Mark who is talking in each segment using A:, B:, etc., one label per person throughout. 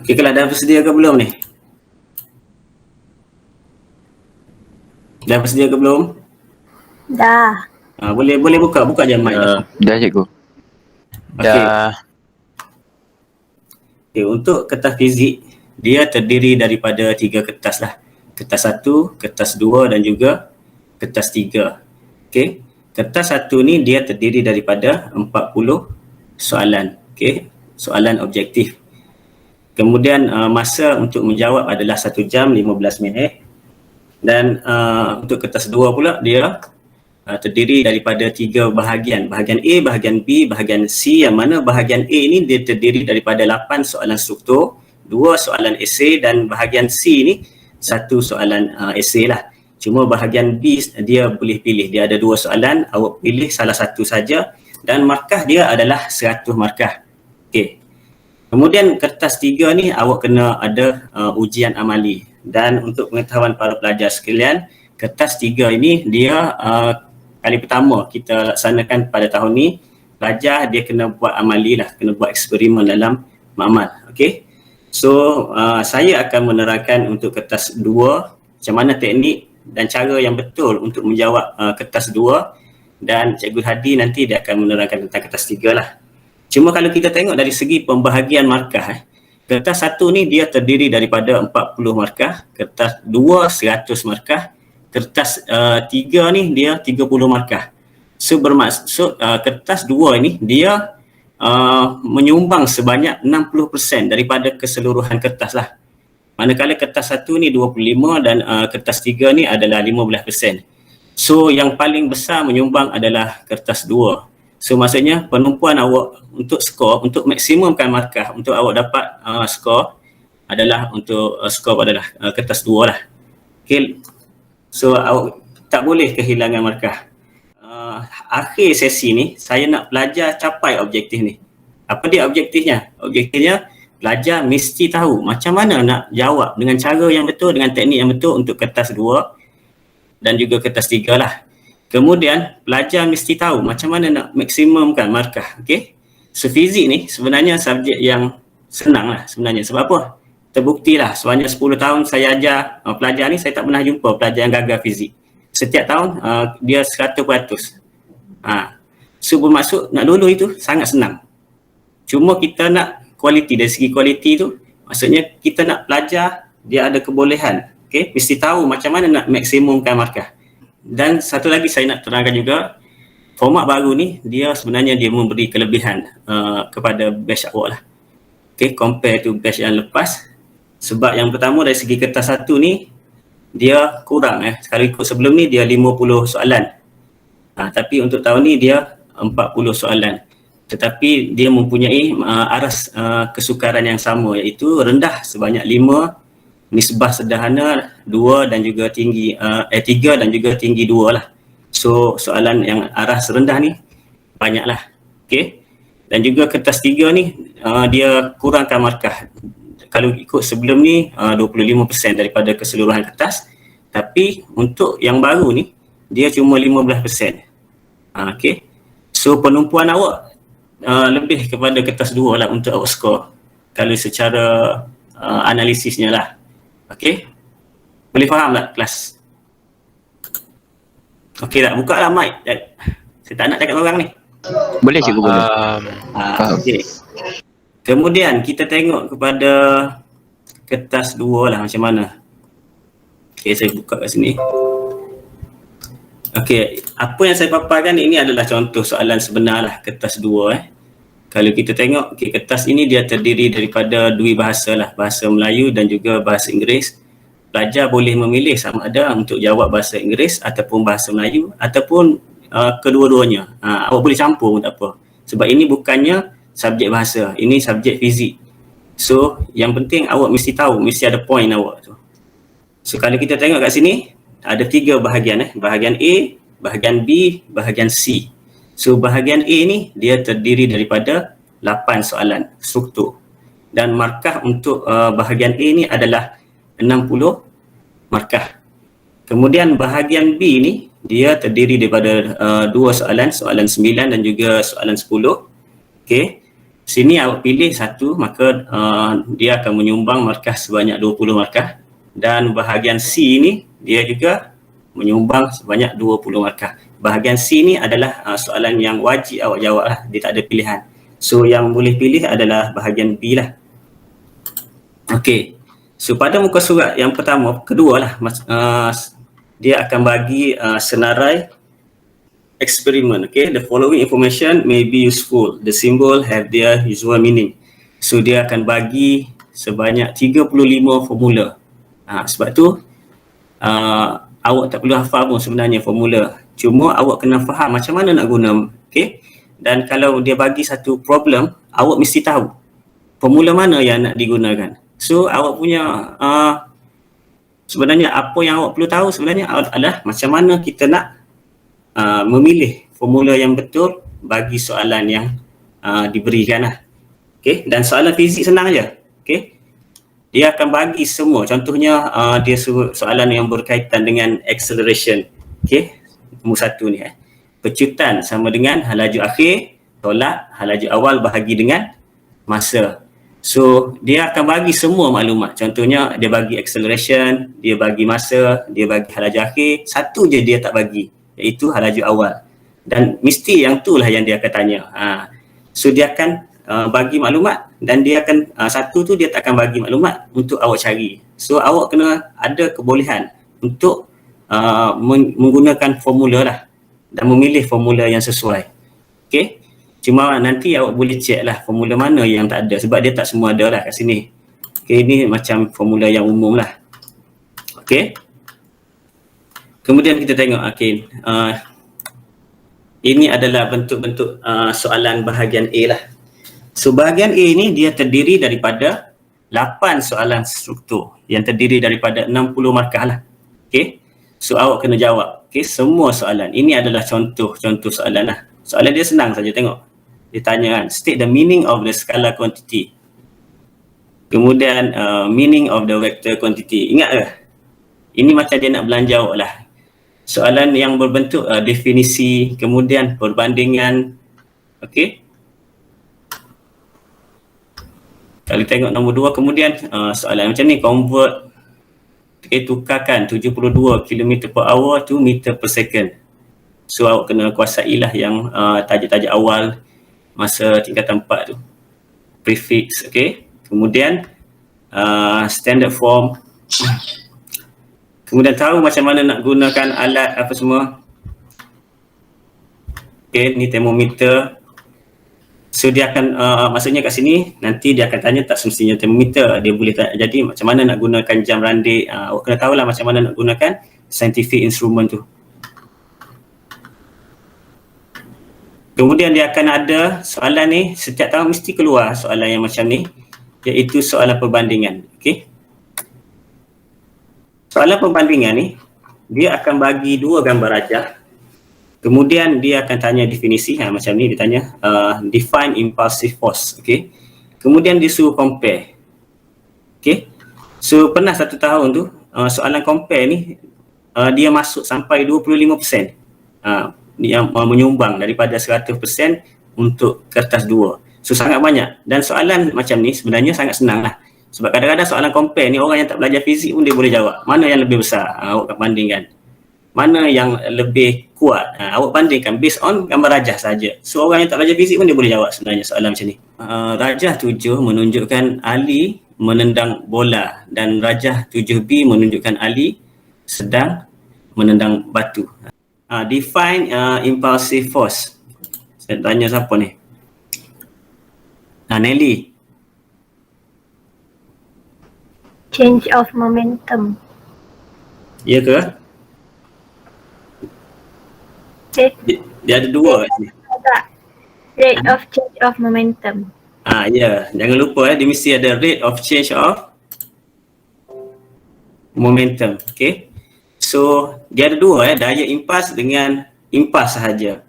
A: Okey, kalau dah bersedia ke belum ni? Dah bersedia ke belum?
B: Dah.
A: Boleh buka je mic dah.
C: Dah cikgu.
A: Okey.
C: Dah.
A: Okay, untuk kertas fizik, dia terdiri daripada 3 kertas lah. Kertas 1, kertas 2 dan juga kertas 3. Okey. Kertas 1 ni dia terdiri daripada 40 soalan. Okey. Soalan objektif. Kemudian masa untuk menjawab adalah 1 jam 15 minit. Dan untuk kertas 2 pula dia terdiri daripada 3 bahagian. Bahagian A, bahagian B, bahagian C, yang mana bahagian A ni dia terdiri daripada 8 soalan struktur, 2 soalan esei, dan bahagian C ni 1 soalan esei lah. Cuma bahagian B dia boleh pilih, dia ada 2 soalan, awak pilih salah satu saja dan markah dia adalah 100 markah. Okey. Kemudian kertas 3 ni awak kena ada ujian amali. Dan untuk pengetahuan para pelajar sekalian, kertas 3 ini dia kali pertama kita laksanakan pada tahun ni. Pelajar dia kena buat amali lah, kena buat eksperimen dalam makmal. Okey. So saya akan menerangkan untuk kertas 2 macam mana teknik dan cara yang betul untuk menjawab kertas 2, dan Cikgu Hadi nanti dia akan menerangkan tentang kertas 3 lah. Cuma kalau kita tengok dari segi pembahagian markah, kertas 1 ni dia terdiri daripada 40 markah, kertas 2 100 markah, kertas 3 ni dia 30 markah. So bermaksud kertas 2 ni dia menyumbang sebanyak 60% daripada keseluruhan kertas lah. Manakala kertas 1 ni 25 dan kertas 3 ni adalah 15%. So yang paling besar menyumbang adalah kertas 2. So maksudnya penumpuan awak untuk skor, untuk maksimumkan markah untuk awak dapat skor adalah untuk skor adalah kertas 2 lah. Okay. So awak tak boleh kehilangan markah. Akhir sesi ni saya nak pelajar capai objektif ni. Apa dia objektifnya? Objektifnya pelajar mesti tahu macam mana nak jawab dengan cara yang betul, dengan teknik yang betul untuk kertas 2 dan juga kertas 3 lah. Kemudian pelajar mesti tahu macam mana nak maksimumkan markah. Okey. So fizik ni sebenarnya subjek yang senang lah sebenarnya. Sebab apa? Terbuktilah sebanyak 10 tahun saya ajar pelajar ni, saya tak pernah jumpa pelajar yang gagal fizik. Setiap tahun dia 100%. So bermaksud nak lulus itu sangat senang. Cuma kita nak kualiti, dari segi kualiti tu maksudnya kita nak pelajar dia ada kebolehan. Okey, mesti tahu macam mana nak maksimumkan markah. Dan satu lagi saya nak terangkan juga, format baru ni dia sebenarnya dia memberi kelebihan kepada batch awak lah. Okay, compare to batch yang lepas. Sebab yang pertama dari segi kertas 1 ni dia kurang kalau ikut sebelum ni dia 50 soalan. Tapi untuk tahun ni dia 40 soalan. Tetapi dia mempunyai aras kesukaran yang sama, iaitu rendah sebanyak 5, nisbah sederhana 2 dan juga tinggi 3 dan juga tinggi 2 lah. So soalan yang aras rendah ni banyaklah. Okey. Dan juga kertas 3 ni dia kurangkan markah. Kalau ikut sebelum ni 25% daripada keseluruhan kertas, tapi untuk yang baru ni dia cuma 15%. Okey. So penumpuan awak lebih kepada kertas 2 lah untuk awak skor kalau secara analisisnya lah. Okey. Boleh faham tak kelas? Okey tak? Buka lah mic. Saya tak nak cakap orang ni.
C: Boleh cikgu, boleh.
A: Okey. Kemudian kita tengok kepada kertas 2 lah macam mana. Okey, saya buka kat sini. Okey, apa yang saya paparkan ini adalah contoh soalan sebenar lah kertas 2 Kalau kita tengok, kertas ini dia terdiri daripada 2 bahasa lah, bahasa Melayu dan juga bahasa Inggeris. Pelajar boleh memilih sama ada untuk jawab bahasa Inggeris ataupun bahasa Melayu ataupun kedua-duanya. Awak boleh campur pun tak apa. Sebab ini bukannya subjek bahasa, ini subjek fizik. So, yang penting awak mesti tahu, mesti ada point awak tu. So, kalau kita tengok kat sini, ada 3 bahagian bahagian A, bahagian B, bahagian C. So bahagian A ni dia terdiri daripada 8 soalan struktur. Dan markah untuk bahagian A ni adalah 60 markah. Kemudian bahagian B ni dia terdiri daripada 2 soalan, soalan 9 dan juga soalan 10. Okey. Sini awak pilih satu, maka dia akan menyumbang markah sebanyak 20 markah, dan bahagian C ni dia juga menyumbang sebanyak 20 markah. Bahagian C ni adalah soalan yang wajib awak jawab lah, dia tak ada pilihan. So yang boleh pilih adalah bahagian B lah. Okey. So pada muka surat yang pertama, kedua lah, dia akan bagi senarai eksperimen. Okay, the following information may be useful. The symbol have their usual meaning. So dia akan bagi sebanyak 35 formula. Sebab tu awak tak perlu hafal pun sebenarnya formula. Cuma awak kena faham macam mana nak guna. Okay, dan kalau dia bagi satu problem, awak mesti tahu formula mana yang nak digunakan. So awak punya sebenarnya apa yang awak perlu tahu sebenarnya adalah macam mana kita nak memilih formula yang betul bagi soalan yang diberikan lah. Okay, dan soalan fizik senang je. Okay, dia akan bagi semua, contohnya dia suruh soalan yang berkaitan dengan acceleration. Okay, nombor satu ni pecutan sama dengan laju akhir tolak laju awal bahagi dengan masa. So dia akan bagi semua maklumat, contohnya dia bagi acceleration, dia bagi masa, dia bagi laju akhir. Satu je dia tak bagi, iaitu laju awal, dan mesti yang tu lah yang dia akan tanya. So dia akan bagi maklumat, dan dia akan satu tu dia tak akan bagi maklumat untuk awak cari. So awak kena ada kebolehan untuk menggunakan formula lah dan memilih formula yang sesuai. Okay, cuma nanti awak boleh check lah formula mana yang tak ada, sebab dia tak semua ada lah kat sini. Okay, ini macam formula yang umum lah. Okay, kemudian kita tengok, okay, ini adalah bentuk-bentuk soalan bahagian A lah. So bahagian A ni dia terdiri daripada 8 soalan struktur yang terdiri daripada 60 markah lah. Okay, so awak kena jawab, okay, semua soalan. Ini adalah contoh-contoh soalan lah. Soalan dia senang saja, tengok. Dia tanya kan, state the meaning of the scalar quantity. Kemudian meaning of the vector quantity. Ingat ke? Ini macam dia nak belanja awak lah. Soalan yang berbentuk definisi, kemudian perbandingan. Okey. Kalau tengok nombor 2, kemudian soalan macam ni, convert, tukarkan 72 km per hour to meter per second. So awak kena kuasailah yang tajuk-tajuk awal masa tingkatan 4 tu. Prefix, okey. Kemudian standard form. Kemudian tahu macam mana nak gunakan alat apa semua. Okay, ni termometer. So dia akan, maksudnya kat sini nanti dia akan tanya, tak semestinya termometer. Dia boleh tanya, jadi macam mana nak gunakan jam randik. Awak kena tahulah macam mana nak gunakan scientific instrument tu. Kemudian dia akan ada soalan ni, setiap tahun mesti keluar soalan yang macam ni, iaitu soalan perbandingan. Okay, soalan perbandingan ni, dia akan bagi 2 gambar rajah. Kemudian dia akan tanya definisi, macam ni dia tanya, define impulsive force. Okay, kemudian dia suruh compare. Okay, so pernah satu tahun tu, soalan compare ni, dia masuk sampai 25%. Yang menyumbang daripada 100% untuk kertas 2. So sangat banyak, dan soalan macam ni sebenarnya sangat senang lah. Sebab kadang-kadang soalan compare ni orang yang tak belajar fizik pun dia boleh jawab. Mana yang lebih besar, awak bandingkan. Mana yang lebih kuat, awak bandingkan based on gambar rajah saja. So orang yang tak belajar fizik pun dia boleh jawab sebenarnya soalan macam ni. Rajah 7 menunjukkan Ali menendang bola, dan rajah 7B menunjukkan Ali sedang menendang batu. Define impulsive force. Saya tanya siapa ni? Nelly.
B: Change of momentum.
A: Ya ke? Dia ada 2 kat sini.
B: Rate of change of momentum.
A: Ya, jangan lupa dia mesti ada rate of change of momentum. Okay, so dia ada 2 daya impas dengan impas sahaja.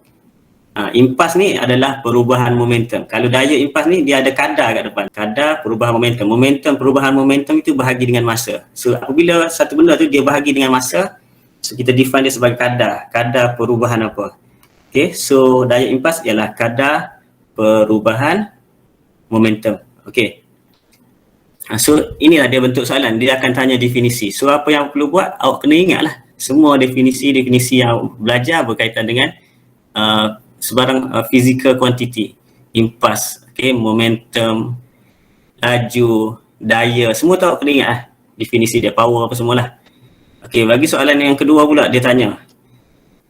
A: Impas ni adalah perubahan momentum. Kalau daya impas ni dia ada kadar kat depan, kadar perubahan momentum. Momentum, perubahan momentum itu bahagi dengan masa. So apabila satu benda tu dia bahagi dengan masa, so kita define dia sebagai kadar perubahan apa. Okay, so daya impas ialah kadar perubahan momentum. Okey. So inilah dia bentuk soalan, dia akan tanya definisi. So apa yang perlu buat, awak kena ingatlah semua definisi-definisi yang belajar berkaitan dengan sebarang physical quantity, impas, okay, momentum, laju, daya, semua tu awak kena ingat lah definisi dia, power apa semualah. Okey, bagi soalan yang kedua pula dia tanya,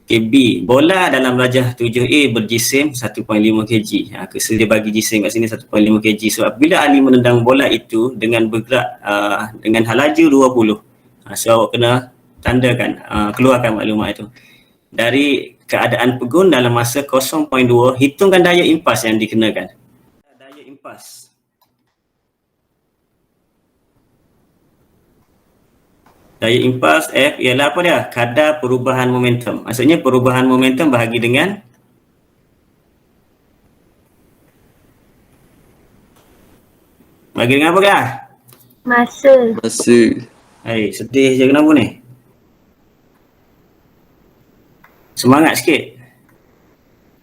A: okay, B, bola dalam rajah 7A berjisim 1.5 kg. So dia bagi jisim kat sini 1.5 kg. So apabila Ali menendang bola itu dengan bergerak dengan laju 20. So awak kena tandakan, keluarkan maklumat itu. Dari keadaan pegun dalam masa 0.2, hitungkan daya impas yang dikenakan. Daya impas. Daya impas F ialah apa dia? Kadar perubahan momentum. Maksudnya perubahan momentum bahagi dengan apa kah?
B: Masa.
A: Hai, sedih je kenapa ni? Semangat sikit.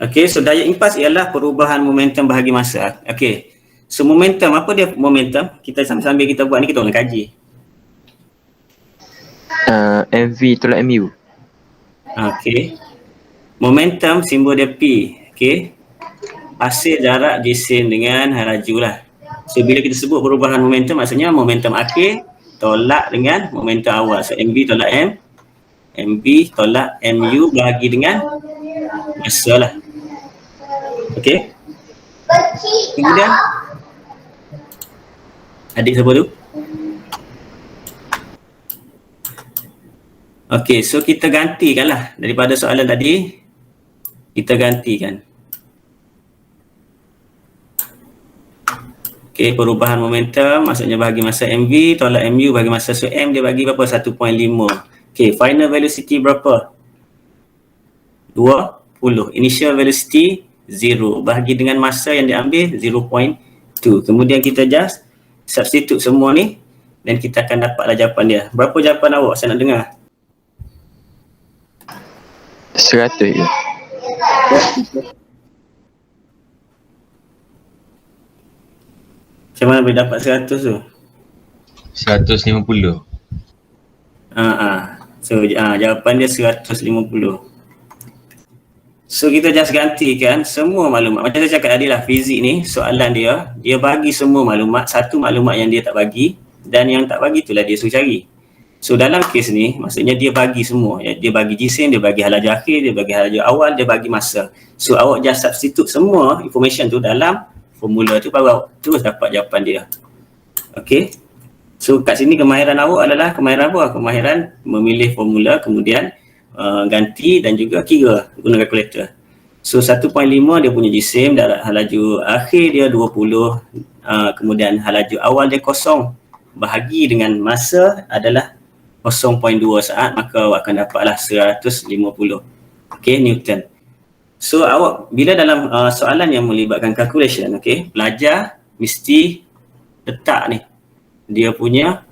A: Okey, so daya impas ialah perubahan momentum bahagi masa. Okey. So momentum, apa dia momentum? Kita sambil kita buat ni kita orang kaji.
C: MV tolak MU.
A: Okey. Momentum simbol dia P. Okey. Hasil jarak jisim dengan laju lah. So bila kita sebut perubahan momentum, maksudnya momentum akhir tolak dengan momentum awal. So MV tolak M, MV tolak MU bahagi dengan masa lah. Okey. Kemudian adik siapa tu? Okey, so kita gantikan lah daripada soalan tadi, kita gantikan. Okey, perubahan momentum maksudnya bahagi masa MV tolak MU bahagi masa, so M dia bagi berapa? 1.5. Okey, final velocity berapa? 20. Initial velocity 0 bahagi dengan masa yang diambil 0.2. Kemudian kita just substitute semua ni dan kita akan dapatlah jawapan dia. Berapa jawapan awak? Saya nak dengar.
C: 100 je.
A: Macam mana boleh dapat 100 tu?
D: 150.
A: So jawapan dia 150. So kita just gantikan semua maklumat. Macam saya cakap tadi lah, fizik ni soalan dia bagi semua maklumat, satu maklumat yang dia tak bagi dan yang tak bagi itulah dia suruh cari. So dalam kes ni maksudnya dia bagi semua, dia bagi jisim, dia bagi halaju akhir, dia bagi halaju awal, dia bagi masa. So awak just substitute semua information tu dalam formula tu, baru awak terus dapat jawapan dia. Okay. So kat sini kemahiran awak adalah kemahiran apa? Kemahiran memilih formula, kemudian ganti dan juga kira guna kalkulator. So 1.5 dia punya jisim, halaju akhir dia 20, kemudian halaju awal dia kosong, bahagi dengan masa adalah 0.2 saat, maka awak akan dapatlah 150. Okay, Newton. So awak bila dalam soalan yang melibatkan calculation, okay, pelajar mesti letak ni dia punya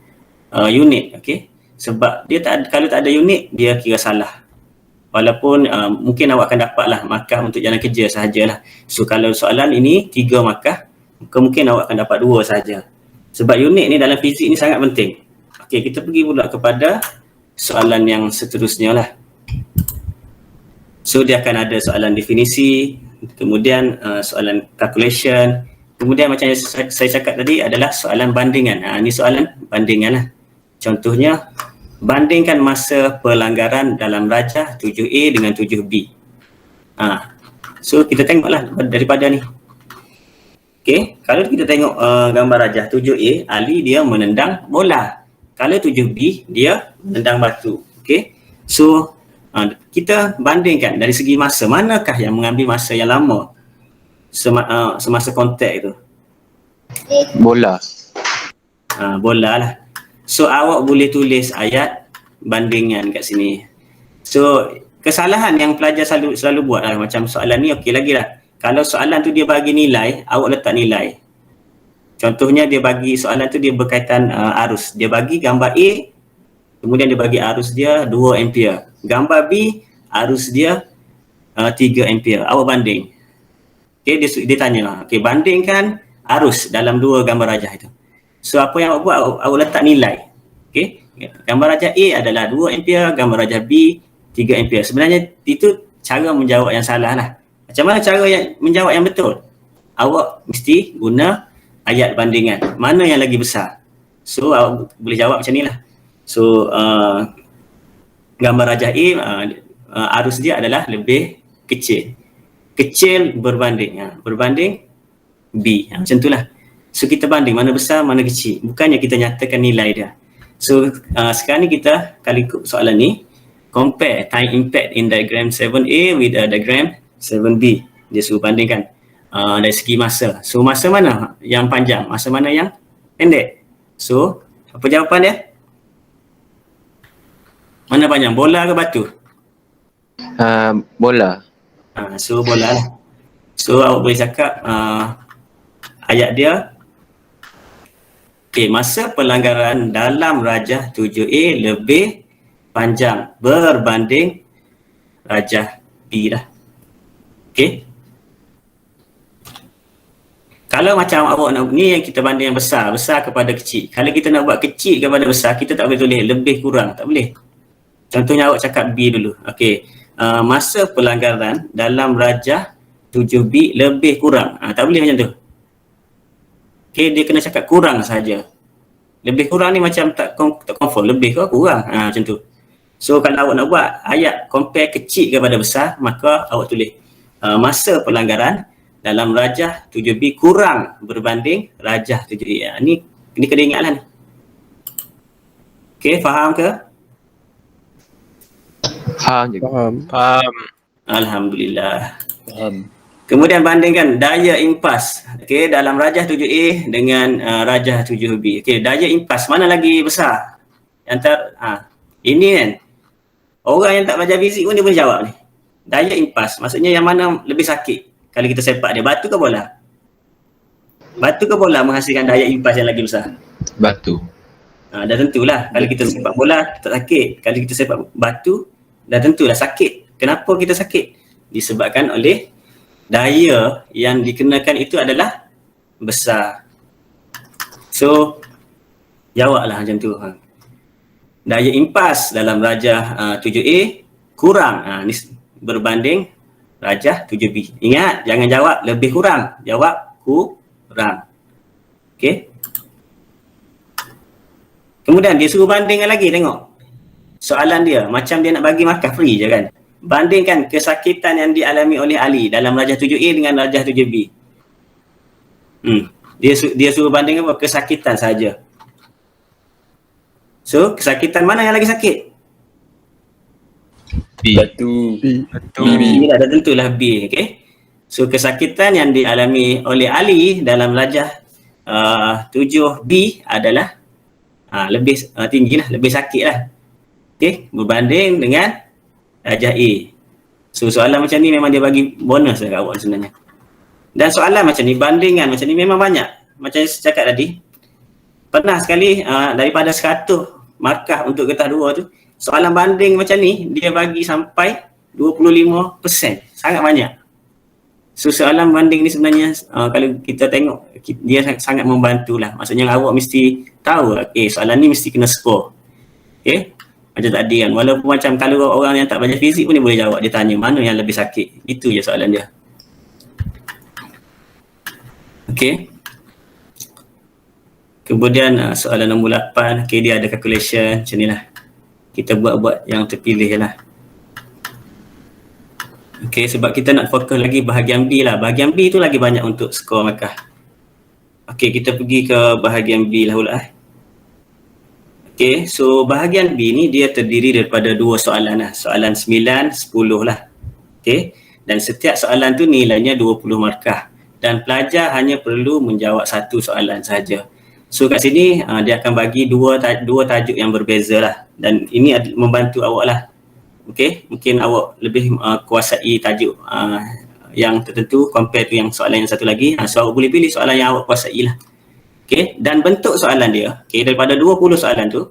A: unit, okay. Sebab dia kalau tak ada unit dia kira salah. Walaupun mungkin awak akan dapatlah markah untuk jalan kerja sahajalah. So kalau soalan ini 3 markah, mungkin awak akan dapat 2 sahaja. Sebab unit ni dalam fizik ni sangat penting. Okey, kita pergi pula kepada soalan yang seterusnya lah. So dia akan ada soalan definisi, kemudian soalan calculation, kemudian macam yang saya cakap tadi adalah soalan bandingan. Ini soalan bandingan lah. Contohnya, bandingkan masa pelanggaran dalam rajah 7A dengan 7B. So kita tengoklah daripada ni. Okay, kalau kita tengok gambar rajah 7A, Ali dia menendang bola. Kalau 7B, dia menendang batu. Okay, so kita bandingkan dari segi masa, manakah yang mengambil masa yang lama semasa kontak tu?
C: Bola.
A: Bola lah. So awak boleh tulis ayat bandingan kat sini. So kesalahan yang pelajar selalu buat lah, macam soalan ni okey lagi lah. Kalau soalan tu dia bagi nilai, awak letak nilai. Contohnya dia bagi soalan tu dia berkaitan arus. Dia bagi gambar A, kemudian dia bagi arus dia 2 ampere. Gambar B, arus dia 3 ampere. Awak banding. Okay, dia tanya, okay, bandingkan arus dalam dua gambar rajah itu. So apa yang awak buat, awak letak nilai. Okey, gambar rajah A adalah 2 ampere, gambar rajah B 3 ampere. Sebenarnya itu cara menjawab yang salah lah. Macam mana cara yang menjawab yang betul? Awak mesti guna ayat bandingan. Mana yang lagi besar? So awak boleh jawab macam ni lah. So gambar rajah A arus dia adalah lebih kecil. Kecil berbanding berbanding B. Macam itulah. So kita banding mana besar, mana kecil. Bukannya kita nyatakan nilai dia. So sekarang ni kita kali ikut soalan ni, compare time impact in diagram 7A with diagram 7B. Dia suruh bandingkan dari segi masa. So masa mana yang panjang, masa mana yang pendek. So apa jawapan dia? Mana panjang, bola ke batu?
C: Bola.
A: So bola lah. So awak boleh cakap ayat dia, masa pelanggaran dalam rajah 7A lebih panjang berbanding rajah B lah. Kalau macam awak nak, ni yang kita banding yang besar kepada kecil. Kalau kita nak buat kecil kepada besar, kita tak boleh tulis lebih kurang, tak boleh. Contohnya awak cakap B dulu. Masa pelanggaran dalam rajah 7B lebih kurang. Tak boleh macam tu. Dia kena cakap kurang saja. Lebih kurang ni macam tak confirm, lebih ke kurang. Macam tu. So kalau awak nak buat ayat compare kecil kepada besar, maka awak tulis masa pelanggaran dalam rajah 7B kurang berbanding rajah 7A. Ni kena ingatlah ni. Faham ke?
C: Faham je.
D: Faham.
A: Alhamdulillah.
D: Faham.
A: Kemudian bandingkan daya impas dalam rajah 7A dengan rajah 7B. Daya impas mana lagi besar? Ini kan. Orang yang tak belajar fizik pun dia boleh jawab ni. Daya impas maksudnya yang mana lebih sakit kalau kita sepak dia, batu ke bola? Batu ke bola menghasilkan daya impas yang lagi besar?
C: Batu.
A: Dah tentulah kalau kita sepak bola tak sakit. Kalau kita sepak batu dah tentulah sakit. Kenapa kita sakit? Disebabkan oleh daya yang dikenakan itu adalah besar. So jawablah macam tu. Daya impas dalam rajah 7A kurang ni berbanding rajah 7B. Ingat, jangan jawab lebih kurang, jawab kurang. Kemudian dia suruh bandingkan lagi, tengok soalan dia macam dia nak bagi markah free je kan. Bandingkan kesakitan yang dialami oleh Ali dalam rajah 7A dengan rajah 7B. Dia suruh bandingkan apa? Kesakitan saja. So kesakitan mana yang lagi sakit?
C: B.
D: Batu.
A: B dah tentulah B. So kesakitan yang dialami oleh Ali dalam rajah 7B adalah lebih tinggi lah, lebih sakit lah. Berbanding dengan rajah A. So soalan macam ni memang dia bagi bonus lah kat awak sebenarnya. Dan soalan macam ni, bandingan macam ni memang banyak. Macam saya cakap tadi, pernah sekali daripada 100 markah untuk getah 2 tu, soalan banding macam ni dia bagi sampai 25%. Sangat banyak. So soalan banding ni sebenarnya kalau kita tengok, dia sangat membantulah. Maksudnya awak mesti tahu soalan ni mesti kena score. Macam tadi kan, walaupun macam kalau orang yang tak belajar fizik pun dia boleh jawab. Dia tanya mana yang lebih sakit. Itu je soalan dia. Kemudian soalan nombor 8, dia ada calculation macam ni lah. Kita buat yang terpilih je lah. Sebab kita nak fokus lagi bahagian B lah. Bahagian B tu lagi banyak untuk skor markah. Kita pergi ke bahagian B lah pula. So bahagian B ni dia terdiri daripada 2 soalan lah. Soalan 9, 10 lah. Dan setiap soalan tu nilainya 20 markah. Dan pelajar hanya perlu menjawab 1 soalan saja. So kat sini dia akan bagi dua tajuk yang berbeza lah. Dan ini membantu awak lah. Mungkin awak lebih kuasai tajuk yang tertentu compare tu yang soalan yang satu lagi. So awak boleh pilih soalan yang awak kuasai lah. Dan bentuk soalan dia, daripada 20 soalan tu,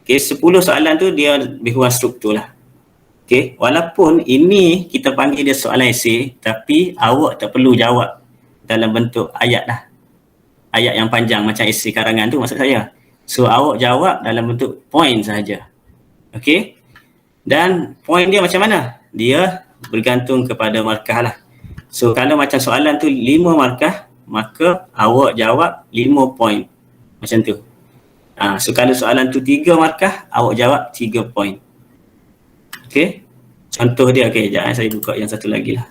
A: 10 soalan tu dia lebih kurang struktur lah. Walaupun ini kita panggil dia soalan esei, tapi awak tak perlu jawab dalam bentuk ayat lah. ayat yang panjang macam esei karangan tu maksud saya. So awak jawab dalam bentuk point sahaja. Okey. Dan point dia macam mana? Dia bergantung kepada markah lah. So kalau macam soalan tu 5 markah, maka awak jawab 5 point. Macam tu. So kalau soalan tu 3 markah, awak jawab 3 point. Okey. Contoh dia, okey, sekejap saya buka yang satu lagi lah.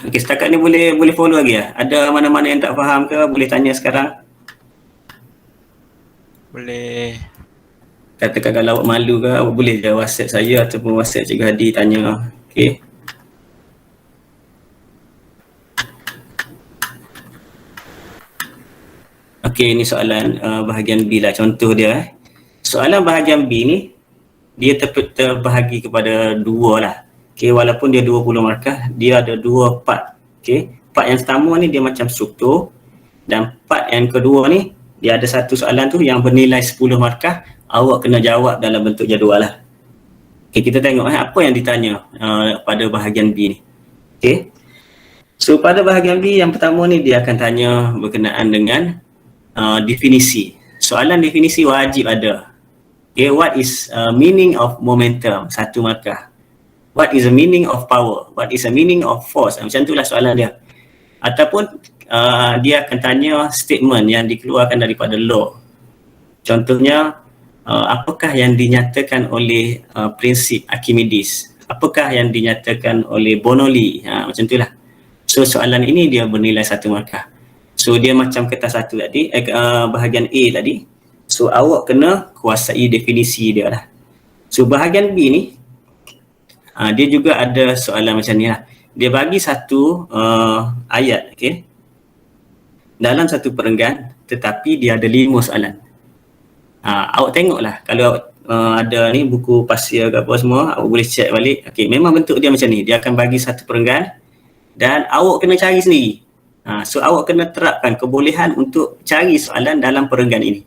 A: Okey, setakat ni boleh follow lagi ya? Ada mana-mana yang tak faham ke? Boleh tanya sekarang?
D: Boleh.
A: Katakan kalau awak malu ke, awak boleh je WhatsApp saya ataupun WhatsApp Cikgu Hadi tanya. Okey. Okey, ini soalan bahagian B lah, contoh dia. Soalan bahagian B ni, dia terbahagi kepada 2 lah. Okey, walaupun dia 20 markah, dia ada 2 part. Okey, part yang pertama ni dia macam struktur, dan part yang kedua ni dia ada satu soalan tu yang bernilai 10 markah, awak kena jawab dalam bentuk jadual lah. Okey, kita tengok apa yang ditanya pada bahagian B ni. Okey. So pada bahagian B yang pertama ni dia akan tanya berkenaan dengan definisi. Soalan definisi wajib ada. Okay, what is meaning of momentum? 1 markah. What is the meaning of power? What is the meaning of force? Macam itulah soalan dia. Ataupun dia akan tanya statement yang dikeluarkan daripada law. Contohnya, apakah yang dinyatakan oleh prinsip Archimedes? Apakah yang dinyatakan oleh Bernoulli? Macam itulah. So soalan ini dia bernilai 1 markah. So dia macam kertas 1 tadi, bahagian A tadi. So awak kena kuasai definisi dia lah. So bahagian B ni, dia juga ada soalan macam ni lah. Dia bagi satu ayat, okay, dalam satu perenggan, tetapi dia ada 5 soalan. Awak tengoklah, kalau ada ni buku pasir ke apa semua, awak boleh check balik. Okay, memang bentuk dia macam ni. Dia akan bagi satu perenggan dan awak kena cari sendiri. So awak kena terapkan kebolehan untuk cari soalan dalam perenggan ini.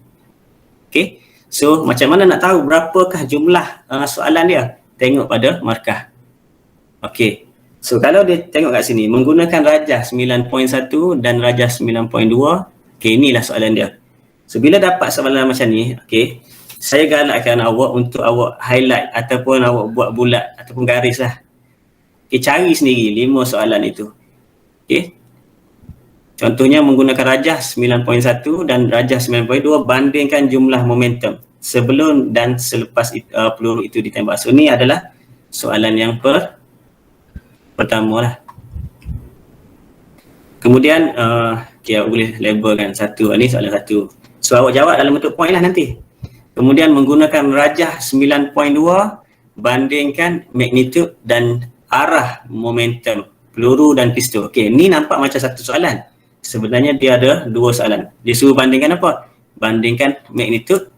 A: Okay, so macam mana nak tahu berapakah jumlah soalan dia? Tengok pada markah. Okay, so kalau dia tengok kat sini, menggunakan rajah 9.1 dan rajah 9.2, okay, inilah soalan dia. So bila dapat soalan macam ni, okay, saya galakkan awak untuk awak highlight ataupun awak buat bulat ataupun garis lah. Okay, cari sendiri 5 soalan itu. Okay, contohnya menggunakan rajah 9.1 dan rajah 9.2, bandingkan jumlah momentum sebelum dan selepas peluru itu ditembak. So ni adalah soalan yang pertama lah. Kemudian okay, awak boleh labelkan satu, ni soalan 1. So awak jawab dalam bentuk point lah nanti. Kemudian menggunakan rajah 9.2, bandingkan magnitude dan arah momentum peluru dan pistol. Okey, ni nampak macam satu soalan. Sebenarnya dia ada 2 soalan. Dia suruh bandingkan apa? Bandingkan magnitude.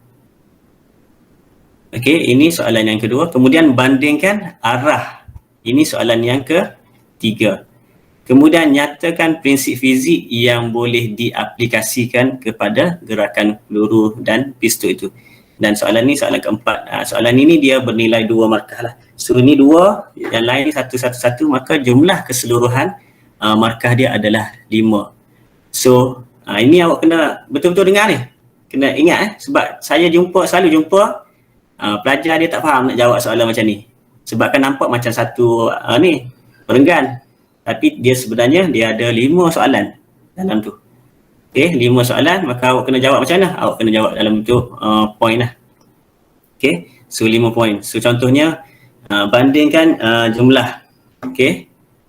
A: Okey, ini soalan yang kedua. Kemudian bandingkan arah. Ini soalan yang ketiga. Kemudian nyatakan prinsip fizik yang boleh diaplikasikan kepada gerakan peluru dan pistol itu. Dan soalan ni soalan keempat. Soalan ini dia bernilai 2 markah lah. So ni 2, yang lain ni 1, maka jumlah keseluruhan markah dia adalah 5. So ini awak kena betul-betul dengar ni. Kena ingat sebab saya selalu jumpa pelajar dia tak faham nak jawab soalan macam ni. Sebab kan nampak macam satu ni perenggan. Tapi dia sebenarnya dia ada 5 soalan dalam tu. Okay, 5 soalan, maka awak kena jawab macam mana? Awak kena jawab dalam bentuk point lah. Okay, so 5 point. So contohnya bandingkan jumlah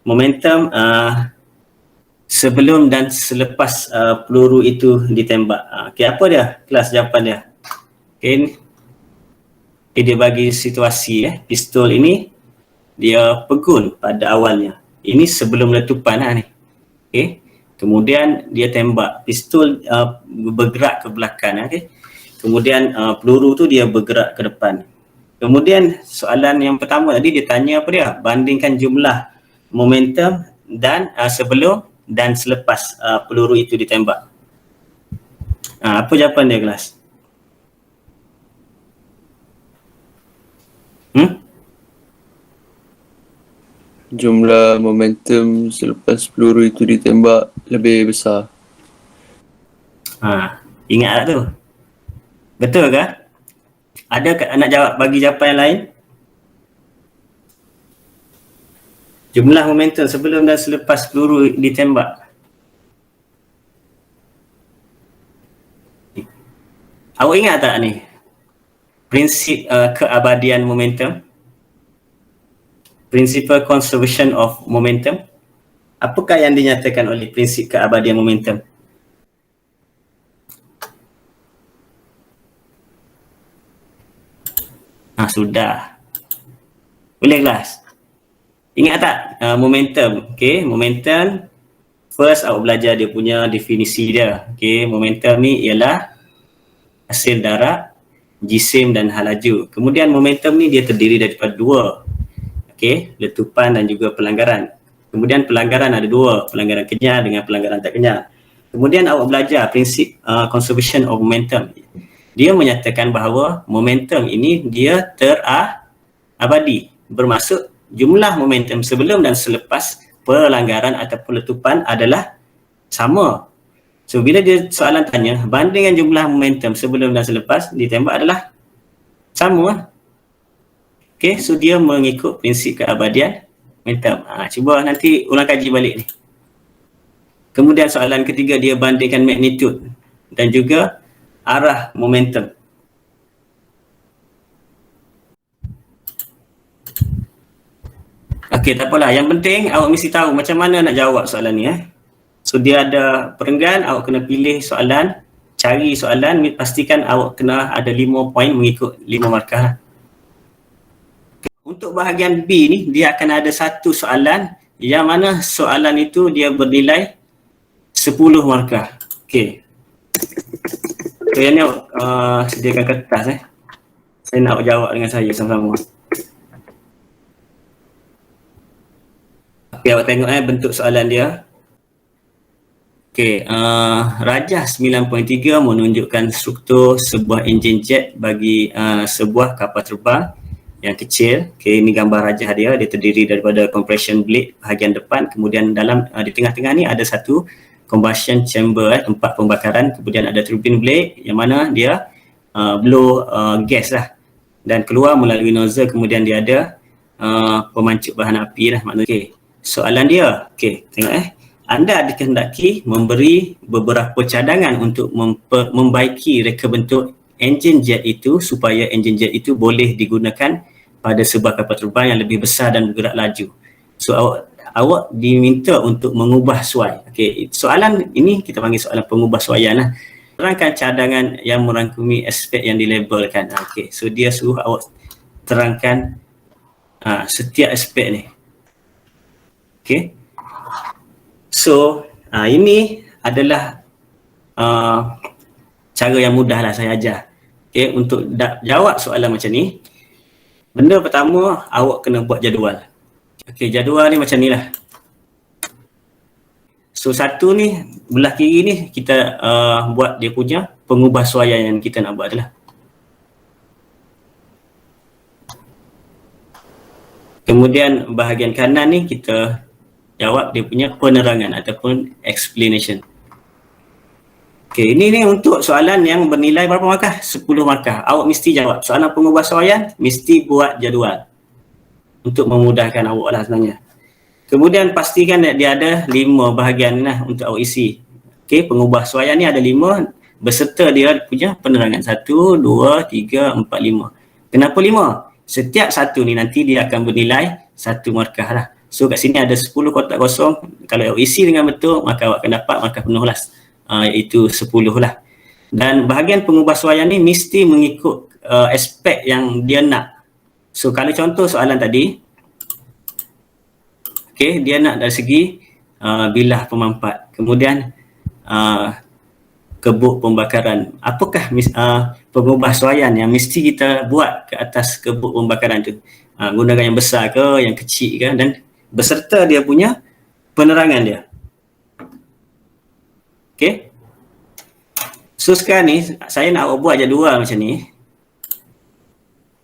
A: momentum sebelum dan selepas peluru itu ditembak. Okay, apa dia kelas jawapan dia? Okay, dia bagi situasi pistol ini dia pegun pada awalnya. Ini sebelum letupan ni. Okay. Kemudian dia tembak, pistol bergerak ke belakang. Okay. Kemudian peluru tu dia bergerak ke depan. Kemudian soalan yang pertama tadi dia tanya apa dia? Bandingkan jumlah momentum dan sebelum dan selepas peluru itu ditembak. Apa jawapan dia kelas?
D: Jumlah momentum selepas peluru itu ditembak lebih besar.
A: Ingat tak tu? Betul ke? Ada nak jawab, bagi jawapan yang lain? Jumlah momentum sebelum dan selepas peluru ditembak. Awak ingat tak ni? Prinsip keabadian momentum? Principle conservation of momentum. Apakah yang dinyatakan oleh prinsip keabadian momentum? Sudah. Boleh kelas? Ingat tak momentum? Okay, momentum. First awak belajar dia punya definisi dia. Okay, momentum ni ialah hasil darat, jisim dan hal laju. Kemudian momentum ni dia terdiri daripada dua. Okay, letupan dan juga pelanggaran. Kemudian pelanggaran ada dua, pelanggaran kenyal dengan pelanggaran tak kenyal. Kemudian awak belajar prinsip conservation of momentum. Dia menyatakan bahawa momentum ini dia terabadi. Bermaksud jumlah momentum sebelum dan selepas pelanggaran ataupun letupan adalah sama. So bila dia soalan tanya bandingkan jumlah momentum sebelum dan selepas ditembak adalah sama. Okay, so dia mengikut prinsip keabadian momentum. Cuba nanti ulang kaji balik ni. Kemudian soalan ketiga dia bandingkan magnitude dan juga arah momentum. Okey, tak apalah. Yang penting awak mesti tahu macam mana nak jawab soalan ni. So dia ada perenggan, awak kena pilih soalan, cari soalan, pastikan awak kena ada 5 poin mengikut 5 markah. Untuk bahagian B ni, dia akan ada satu soalan yang mana soalan itu dia bernilai 10 markah. Okey. So yang ni sediakan kertas Saya nak jawab dengan saya sama-sama. Okey, awak tengok bentuk soalan dia. Okey, rajah 9.3 menunjukkan struktur sebuah enjin jet bagi sebuah kapal terbang yang kecil. Okey, ini gambar rajah dia terdiri daripada compression blade bahagian depan, kemudian dalam di tengah-tengah ni ada satu combustion chamber, tempat pembakaran, kemudian ada turbine blade yang mana dia blow gas lah dan keluar melalui nozzle, kemudian dia ada pemancuk bahan api lah maknanya. Okay. Soalan dia, tengok anda dikehendaki memberi beberapa cadangan untuk membaiki reka bentuk enjin jet itu supaya enjin jet itu boleh digunakan pada sebuah kapal terbang yang lebih besar dan bergerak laju. So awak diminta untuk mengubah suai. Okey, soalan ini kita panggil soalan pengubah suaian lah. Terangkan cadangan yang merangkumi aspek yang dilabelkan. Okey, so dia suruh awak terangkan setiap aspek ni. Okey. So ini adalah cara yang mudah lah saya ajar. Okey, untuk jawab soalan macam ni, benda pertama awak kena buat jadual. Okey, jadual ni macam ni lah. So satu ni, belah kiri ni kita buat dia punya pengubah suaian yang kita nak buat adalah. Kemudian bahagian kanan ni kita jawab dia punya penerangan ataupun explanation. Okey, ini untuk soalan yang bernilai berapa markah? 10 markah. Awak mesti jawab. Soalan pengubah suaian mesti buat jadual untuk memudahkan awak lah sebenarnya. Kemudian pastikan dia ada 5 bahagian lah untuk awak isi. Okey, pengubah suaian ni ada 5 beserta dia punya penerangan. 1, 2, 3, 4, 5. Kenapa 5? Setiap satu ni nanti dia akan bernilai 1 markah lah. So kat sini ada 10 kotak kosong. Kalau awak isi dengan betul, maka awak akan dapat markah penuh lah. Iaitu 10 lah. Dan bahagian pengubah suaian ni mesti mengikut aspek yang dia nak. So kalau contoh soalan tadi, okey, dia nak dari segi bilah pemampat, kemudian kebuk pembakaran. Apakah pengubah suaian yang mesti kita buat ke atas kebuk pembakaran tu? Gunakan yang besar ke, yang kecil ke, dan beserta dia punya penerangan dia. Okey. So sekarang ni saya nak awak buat jadual macam ni.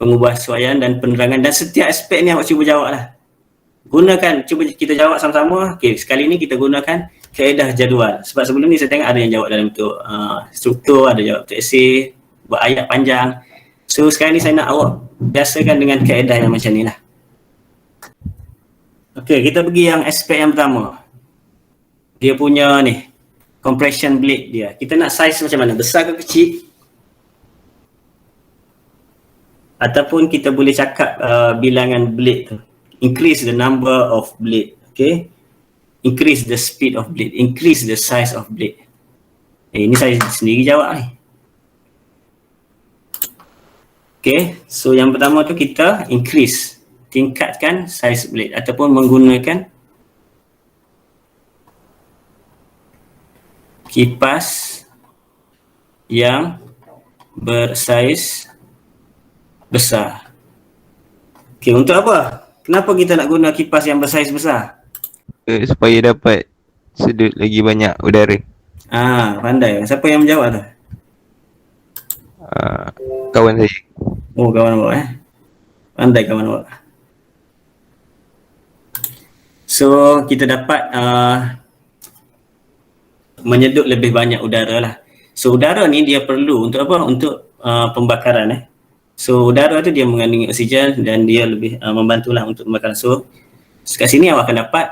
A: Pengubah suaian dan penerangan, dan setiap aspek ni awak cuba jawab lah. gunakan, cuba kita jawab sama-sama. Okey, sekali ni kita gunakan kaedah jadual. Sebab sebelum ni saya tengok ada yang jawab dalam bentuk struktur, ada jawab bentuk esei, buat ayat panjang. So sekarang ni saya nak awak biasakan dengan kaedah yang macam ni lah. Okey, kita pergi yang aspek yang pertama. Dia punya ni, compression blade dia. Kita nak size macam mana? Besar ke kecil? Ataupun kita boleh cakap bilangan blade tu. Increase the number of blade. Okay. Increase the speed of blade. Increase the size of blade. Ini saya sendiri jawab ni. Okay. So yang pertama tu kita increase. Tingkatkan size blade. Ataupun menggunakan kipas yang bersaiz besar. Okey, untuk apa? Kenapa kita nak guna kipas yang bersaiz besar?
E: Supaya dapat sedut lagi banyak udara.
A: Pandai. Siapa yang menjawab tu?
E: Kawan saya.
A: Oh, kawan awak Pandai kawan awak. So, kita dapat menyedut lebih banyak udara lah. So, udara ni dia perlu untuk apa? Untuk pembakaran So, udara tu dia mengandungi oksigen dan dia lebih membantulah untuk pembakaran. So, kat sini awak akan dapat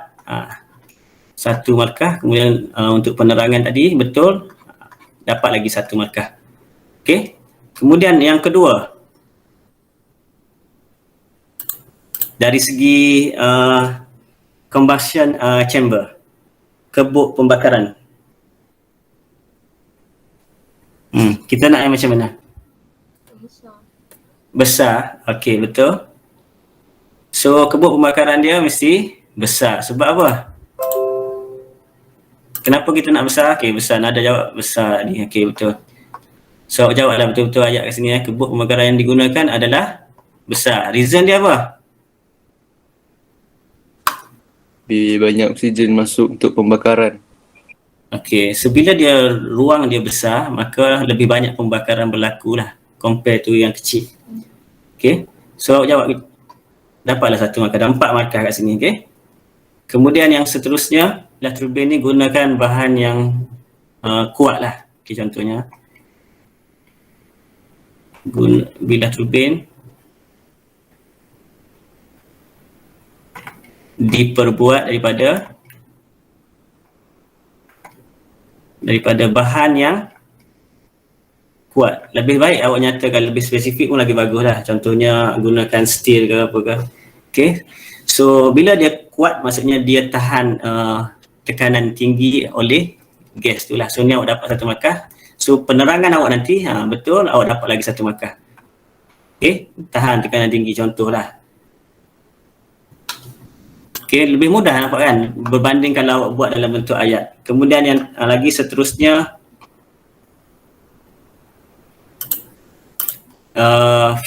A: 1 markah. Kemudian untuk penerangan tadi, betul, dapat lagi 1 markah. Okey. Kemudian yang kedua, dari segi combustion chamber, kebuk pembakaran. Kita nak yang macam mana? Besar. Okey, betul. So, kebuk pembakaran dia mesti besar. Sebab apa? Kenapa kita nak besar? Okey, besar. Nada jawab besar ni. Okey, betul. So, jawablah betul-betul ayat kat sini. Kebuk pembakaran yang digunakan adalah besar. Reason dia apa?
D: Lebih banyak oksigen masuk untuk pembakaran.
A: Okey, so bila dia ruang dia besar, maka lebih banyak pembakaran berlaku lah compare to yang kecil. Okey, so jawab, dapatlah 1 markah, ada 4 markah kat sini. Okey. Kemudian yang seterusnya, bilah turbin ni gunakan bahan yang kuat lah. Okey, contohnya bilah turbin diperbuat daripada bahan yang kuat. Lebih baik awak nyatakan lebih spesifik pun lagi bagus lah. Contohnya gunakan steel ke apa ke. Okay. So bila dia kuat maksudnya dia tahan tekanan tinggi oleh gas tu lah. So ni awak dapat 1 markah. So penerangan awak nanti betul, awak dapat lagi 1 markah. Okay. Tahan tekanan tinggi contohlah. Okay, lebih mudah nampak kan berbanding kalau awak buat dalam bentuk ayat. Kemudian yang lagi seterusnya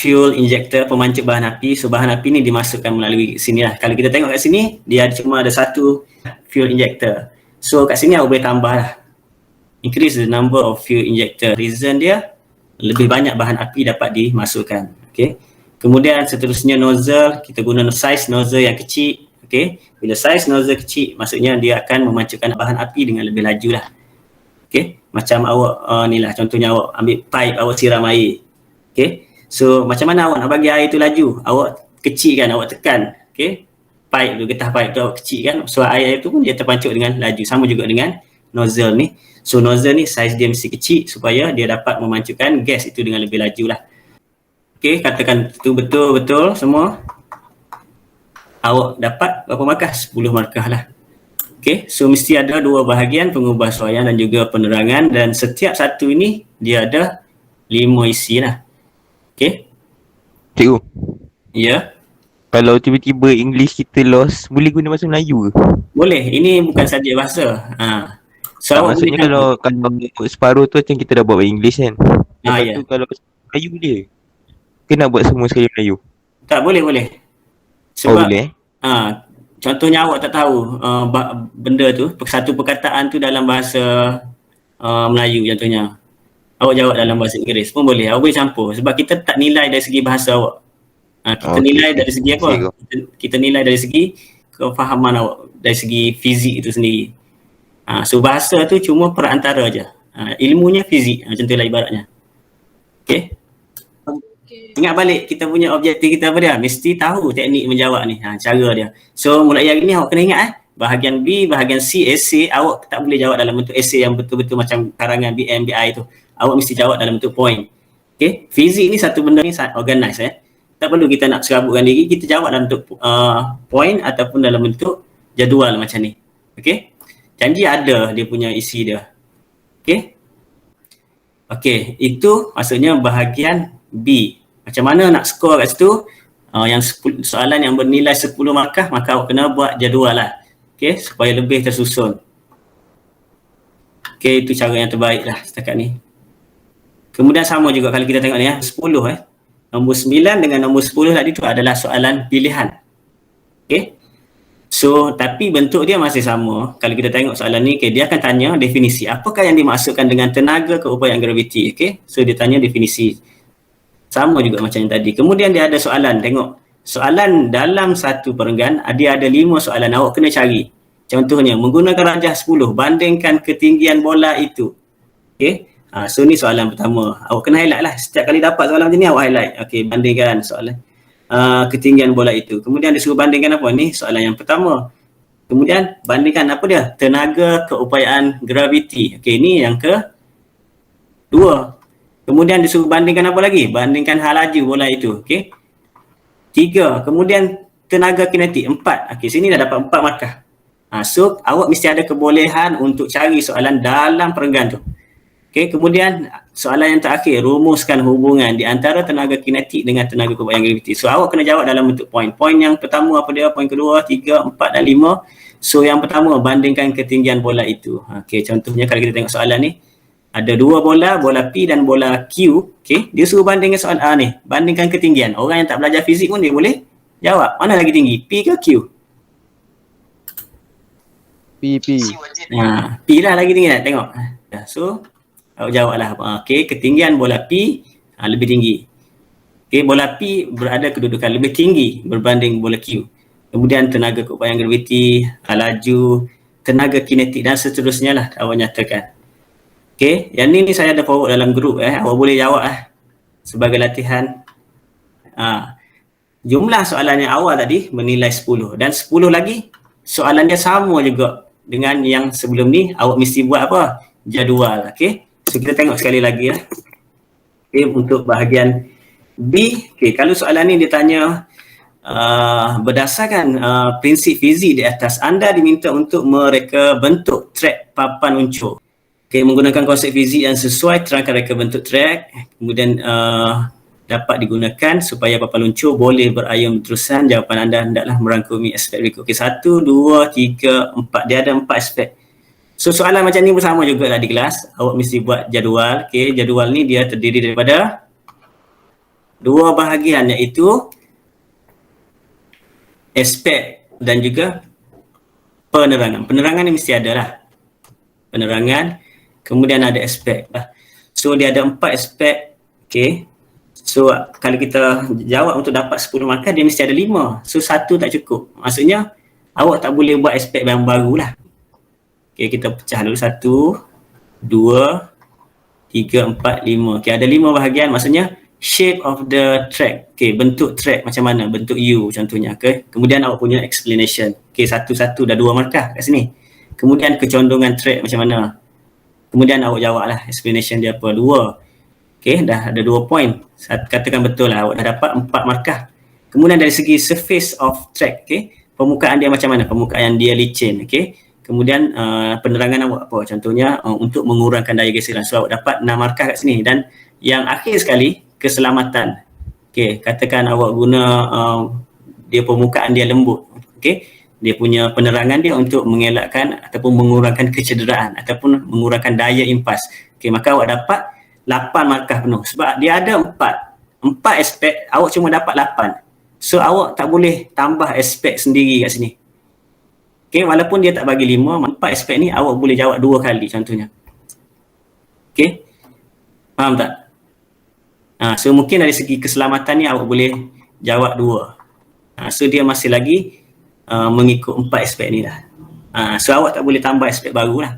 A: fuel injector, pemancut bahan api. So bahan api ni dimasukkan melalui sini lah. Kalau kita tengok kat sini dia cuma ada 1 fuel injector. So kat sini awak boleh tambah lah. Increase the number of fuel injector. Reason dia lebih banyak bahan api dapat dimasukkan. Okay. Kemudian seterusnya nozzle, kita guna size nozzle yang kecil. Okay. Bila size nozzle kecil, maksudnya dia akan memancarkan bahan api dengan lebih laju lah. Okay. Macam awak ni lah, contohnya awak ambil pipe, awak siram air. Okay. So macam mana awak nak bagi air tu laju? Awak kecilkan, awak tekan. Okay. Pipe tu, getah pipe tu awak kecilkan. So air tu pun dia terpancuk dengan laju. Sama juga dengan nozzle ni. So nozzle ni size dia mesti kecil supaya dia dapat memancukkan gas itu dengan lebih laju lah. Okay, katakan itu betul-betul semua. Awak dapat berapa markah? 10 markah lah. Okay, so mesti ada 2 bahagian, pengubah suaian dan juga penerangan, dan setiap satu ini dia ada 5 isi lah. Okay.
E: Cikgu,
A: Ya,
E: kalau tiba-tiba English kita lost, boleh guna bahasa Melayu ke?
A: boleh. Ini bukan subjek bahasa. So awak
E: Maksudnya
A: gunakan-
E: kalau separuh tu macam kita dah buat bahasa English kan. Lepas
A: ya.
E: tu kalau Melayu dia, kena buat semua sekali Melayu.
A: Tak boleh.
E: Oh
A: Sebab
E: boleh
A: contohnya awak tak tahu benda tu, satu perkataan tu dalam bahasa Melayu contohnya. Awak jawab dalam bahasa Inggeris pun boleh. Awak boleh campur sebab kita tak nilai dari segi bahasa awak. Kita
E: Okey,
A: nilai
E: okey.
A: dari segi apa?
E: Cikgu.
A: Kita nilai dari segi kefahaman awak dari segi fizik itu sendiri. So bahasa tu cuma perantara je. Ilmunya fizik, macam tu lah ibaratnya. Okay. Ingat balik kita punya objektif kita apa dia? Mesti tahu teknik menjawab ni, cara dia. So mulai hari ni awak kena ingat bahagian B, bahagian C, essay, awak tak boleh jawab dalam bentuk essay yang betul-betul macam karangan BMBI tu. Awak mesti jawab dalam bentuk point. Okay, fizik ni satu benda ni sangat organize tak perlu kita nak serabutkan diri, kita jawab dalam bentuk point ataupun dalam bentuk jadual macam ni. Okay, janji ada dia punya isi dia. Okay, okay, itu maksudnya bahagian B. Macam mana nak skor kat situ? Yang soalan yang bernilai 10 markah, maka awak kena buat jadual lah. Okay, supaya lebih tersusun. Okay, itu cara yang terbaik lah setakat ni. Kemudian sama juga kalau kita tengok ni 10 nombor 9 dengan nombor 10 tadi tu adalah soalan pilihan. Okay, so tapi bentuk dia masih sama. Kalau kita tengok soalan ni, okay, dia akan tanya definisi apakah yang dimaksudkan dengan tenaga keupayaan graviti. Okay, so dia tanya definisi sama juga macam yang tadi. Kemudian dia ada soalan, tengok soalan dalam satu perenggan dia ada 5 soalan, awak kena cari. Contohnya menggunakan rajah 10 bandingkan ketinggian bola itu. Okay, so ni soalan pertama. Awak kena highlight lah. Setiap kali dapat soalan macam ni awak highlight. Okay, bandingkan soalan ketinggian bola itu. Kemudian dia suruh bandingkan apa? Ni soalan yang pertama. Kemudian bandingkan apa dia? Tenaga keupayaan graviti. Okay, ni yang kedua. Kemudian disuruh bandingkan apa lagi? Bandingkan hal laju bola itu. Okay, 3. Kemudian tenaga kinetik 4. Okay, sini dah dapat 4 markah. So awak mesti ada kebolehan untuk cari soalan dalam perenggan tu. Okay, kemudian soalan yang terakhir, rumuskan hubungan di antara tenaga kinetik dengan tenaga keupayaan graviti. So awak kena jawab dalam bentuk point. Point yang pertama apa dia? Point kedua, 3, 4 dan 5. So yang pertama bandingkan ketinggian bola itu. Okay, contohnya kalau kita tengok soalan ni, ada 2 bola, bola P dan bola Q. Okay, dia suruh bandingkan soalan ni, bandingkan ketinggian. Orang yang tak belajar fizik pun dia boleh jawab. Mana lagi tinggi? P ke Q?
E: P.
A: P lah lagi tinggi nak tengok. So awak jawablah. Okay, ketinggian bola P lebih tinggi. Okay, bola P berada kedudukan lebih tinggi berbanding bola Q. Kemudian tenaga keupayaan graviti, laju, tenaga kinetik dan seterusnya lah awak nyatakan. Okay, yang ni saya ada forward dalam grup. Awak boleh jawab sebagai latihan. Jumlah soalan yang awal tadi bernilai 10 dan 10 lagi soalan dia sama juga dengan yang sebelum ni. Awak mesti buat apa? Jadual. Okay, so kita tengok sekali lagi Okay, untuk bahagian B. Okay, kalau soalan ni dia tanya berdasarkan prinsip fizik di atas, anda diminta untuk mereka bentuk trek papan uncur. Okay, menggunakan konsep fizik yang sesuai, terangkan reka bentuk trek. Kemudian dapat digunakan supaya papan luncur boleh berayun terusan. Jawapan anda hendaklah merangkumi aspek berikut. Okay, 1, 2, 3, 4. Dia ada 4 aspek. So soalan macam ni pun sama juga lah di kelas. Awak mesti buat jadual. Okay, jadual ni dia terdiri daripada 2 bahagian, iaitu aspek dan juga penerangan. Penerangan ni mesti ada lah. Penerangan. Kemudian ada aspek. So dia ada 4 aspek. Okay. So kalau kita jawab untuk dapat 10 markah, dia mesti ada 5. So 1 tak cukup. Maksudnya awak tak boleh buat aspek yang baru lah. Okay, kita pecah dulu. 1, 2, 3, 4, 5. Okay, ada 5 bahagian. Maksudnya shape of the track. Okay, bentuk track macam mana? Bentuk U contohnya. Okay. Kemudian awak punya explanation. Okay, 1 dah 2 markah kat sini. Kemudian kecondongan track macam mana? Kemudian awak jawab lah explanation dia apa? 2. Okay, dah ada 2 point. Katakan betul lah, awak dah dapat 4 markah. Kemudian dari segi surface of track, okay, permukaan dia macam mana? Permukaan dia licin, okay. Kemudian penerangan awak apa? Contohnya untuk mengurangkan daya geseran. So awak dapat 6 markah kat sini. Dan yang akhir sekali, keselamatan. Okay, katakan awak guna dia permukaan dia lembut, okay. Dia punya penerangan dia untuk mengelakkan ataupun mengurangkan kecederaan ataupun mengurangkan daya impas. Okay, maka awak dapat 8 markah penuh. Sebab dia ada 4 aspek, awak cuma dapat 8. So awak tak boleh tambah aspek sendiri kat sini. Okay, walaupun dia tak bagi 5, 4 aspek ni awak boleh jawab 2 kali contohnya. Okay, faham tak? So mungkin dari segi keselamatan ni awak boleh jawab 2. So dia masih lagi mengikut 4 aspek ni lah. So awak tak boleh tambah aspek baru lah.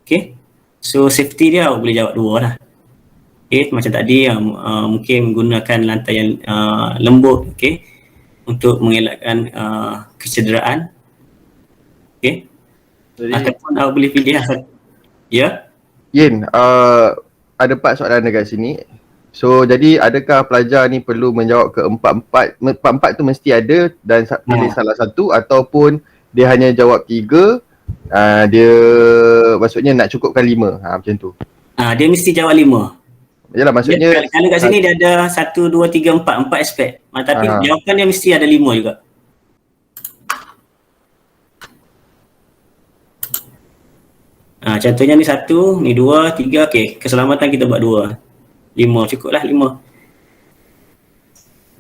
A: Okay. So safety dia awak boleh jawab 2 lah. Okay, macam tadi mungkin menggunakan lantai yang lembut, okay, untuk mengelakkan kecederaan. Okay.
F: Jadi,
A: Ataupun awak boleh pilih lah. Ya.
F: Yin, ada 4 soalan dekat sini. So jadi adakah pelajar ni perlu menjawab ke empat-empat tu mesti ada dan pilih salah satu, ataupun dia hanya jawab 3, dia maksudnya nak cukupkan 5, macam tu.
A: Dia mesti jawab 5.
F: Yalah maksudnya
A: Kalau kat sini dia ada 1, 2, 3, 4 aspek. Tapi jawapan dia mesti ada 5 juga. Contohnya ni 1, ni 2, 3, okey. Keselamatan kita buat 2. 5 cukuplah 5.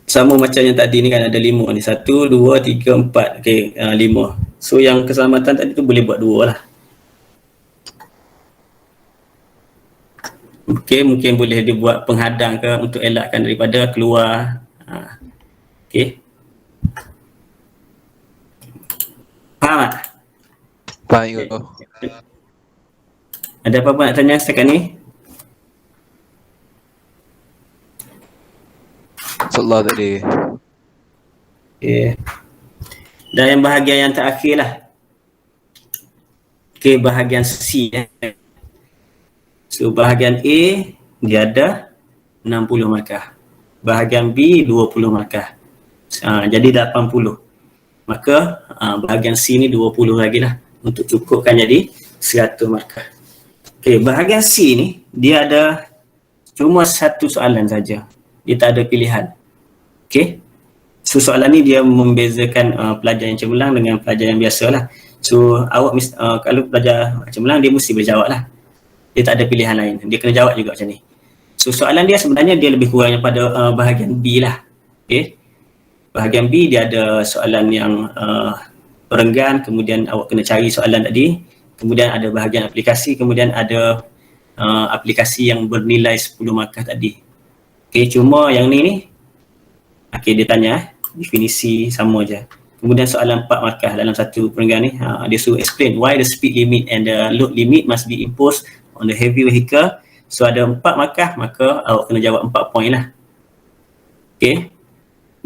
A: Sama macam yang tadi ni kan ada 5 ni. 1, 2, 3, 4. Okey, 5. So yang keselamatan tadi tu boleh buat 2 lah. Okey, mungkin boleh dibuat penghadang ke untuk elakkan daripada keluar. Okey. Faham tak?
E: Faham ikut.
A: Ada apa-apa nak tanya setakat ni?
E: InsyaAllah tak ada.
A: Okay. Dan yang bahagian yang terakhir lah. Okay, bahagian C. So bahagian A dia ada 60 markah. Bahagian B 20 markah. Jadi 80. Maka bahagian C ni 20 lagi lah untuk cukupkan jadi 100 markah. Okay, bahagian C ni dia ada cuma 1 soalan saja. Dia tak ada pilihan. Okay. So soalan ni dia membezakan pelajar yang cemerlang dengan pelajar yang biasa lah. So awak kalau pelajar cemerlang dia mesti berjawab lah. Dia tak ada pilihan lain. Dia kena jawab juga macam ni. So soalan dia sebenarnya dia lebih kurang pada bahagian B lah. Okay. Bahagian B dia ada soalan yang perenggan, kemudian awak kena cari soalan tadi. Kemudian ada bahagian aplikasi, kemudian ada aplikasi yang bernilai 10 markah tadi. Okay, cuma yang ni okay, dia tanya definisi sama je. Kemudian soalan 4 markah dalam satu perenggan ni, dia suruh explain why the speed limit and the load limit must be imposed on the heavy vehicle. So ada 4 markah, maka awak kena jawab 4 poin lah. Okay.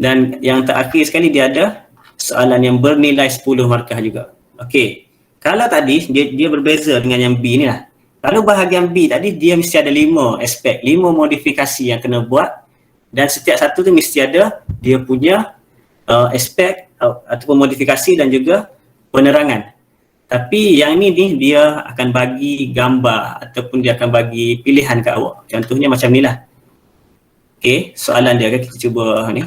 A: Dan yang terakhir sekali dia ada soalan yang bernilai 10 markah juga. Okay. Kalau tadi dia berbeza dengan yang B ni lah. Kalau bahagian B tadi dia mesti ada 5 aspek, 5 modifikasi yang kena buat, dan setiap satu tu mesti ada dia punya aspek ataupun modifikasi dan juga penerangan. Tapi yang ni dia akan bagi gambar ataupun dia akan bagi pilihan kat awak. Contohnya macam ni lah. Okay, soalan dia kita cuba ni.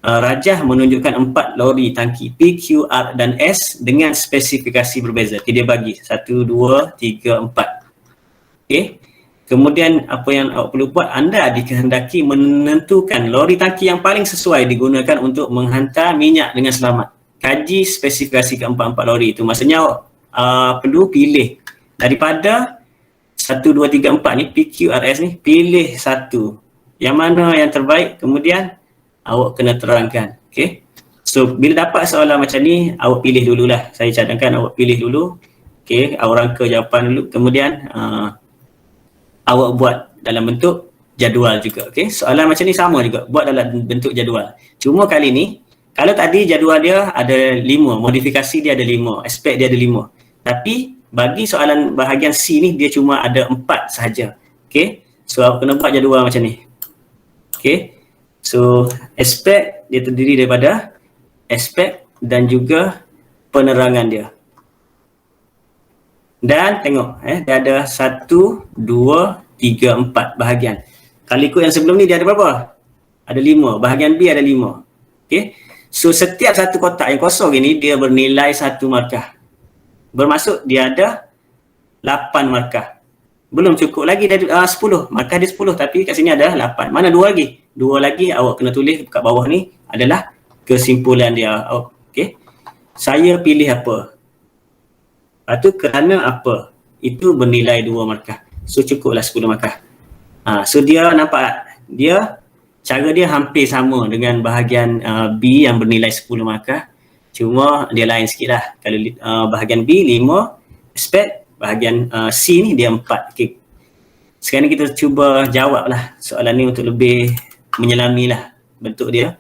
A: Rajah menunjukkan 4 lori tangki P, Q, R dan S dengan spesifikasi berbeza. Okay, dia bagi 1, 2, 3, 4. Okay. Kemudian apa yang awak perlu buat, anda dikehendaki menentukan lori tangki yang paling sesuai digunakan untuk menghantar minyak dengan selamat. Kaji spesifikasi keempat-empat lori itu. Maksudnya awak perlu pilih daripada 1, 2, 3, 4 ni, P, Q, R, S ni, pilih satu. Yang mana yang terbaik, kemudian awak kena terangkan. Okay. So bila dapat soalan macam ni, awak pilih dululah. Saya cadangkan awak pilih dulu. Okay, awak rangka jawapan dulu. Kemudian awak buat dalam bentuk jadual juga. Okay, soalan macam ni sama juga. Buat dalam bentuk jadual. Cuma kali ni, kalau tadi jadual dia ada 5, modifikasi dia ada 5, aspek dia ada 5. Tapi bagi soalan bahagian C ni, dia cuma ada 4 sahaja. Okay, so awak kena buat jadual macam ni. Okay. So, aspek dia terdiri daripada aspek dan juga penerangan dia. Dan tengok, dia ada 1, 2, 3, 4 bahagian. Kalau ikut yang sebelum ni dia ada berapa? Ada 5. Bahagian B ada 5. Okay. So, setiap satu kotak yang kosong ini dia bernilai 1 markah. Bermaksud dia ada 8 markah. Belum cukup lagi dari 10. Markah dia 10 tapi kat sini ada 8. Mana 2 lagi? 2 lagi awak kena tulis kat bawah ni adalah kesimpulan dia. Okey. Saya pilih apa? Lepas tu kerana apa? Itu bernilai 2 markah. So cukuplah 10 markah. So dia nampak cara dia hampir sama dengan bahagian B yang bernilai 10 markah. Cuma dia lain sikit lah. Kalau bahagian B 5 aspek, bahagian C ni dia 4. Okay. Sekarang ni kita cuba jawab lah soalan ni untuk lebih menyelami lah bentuk dia.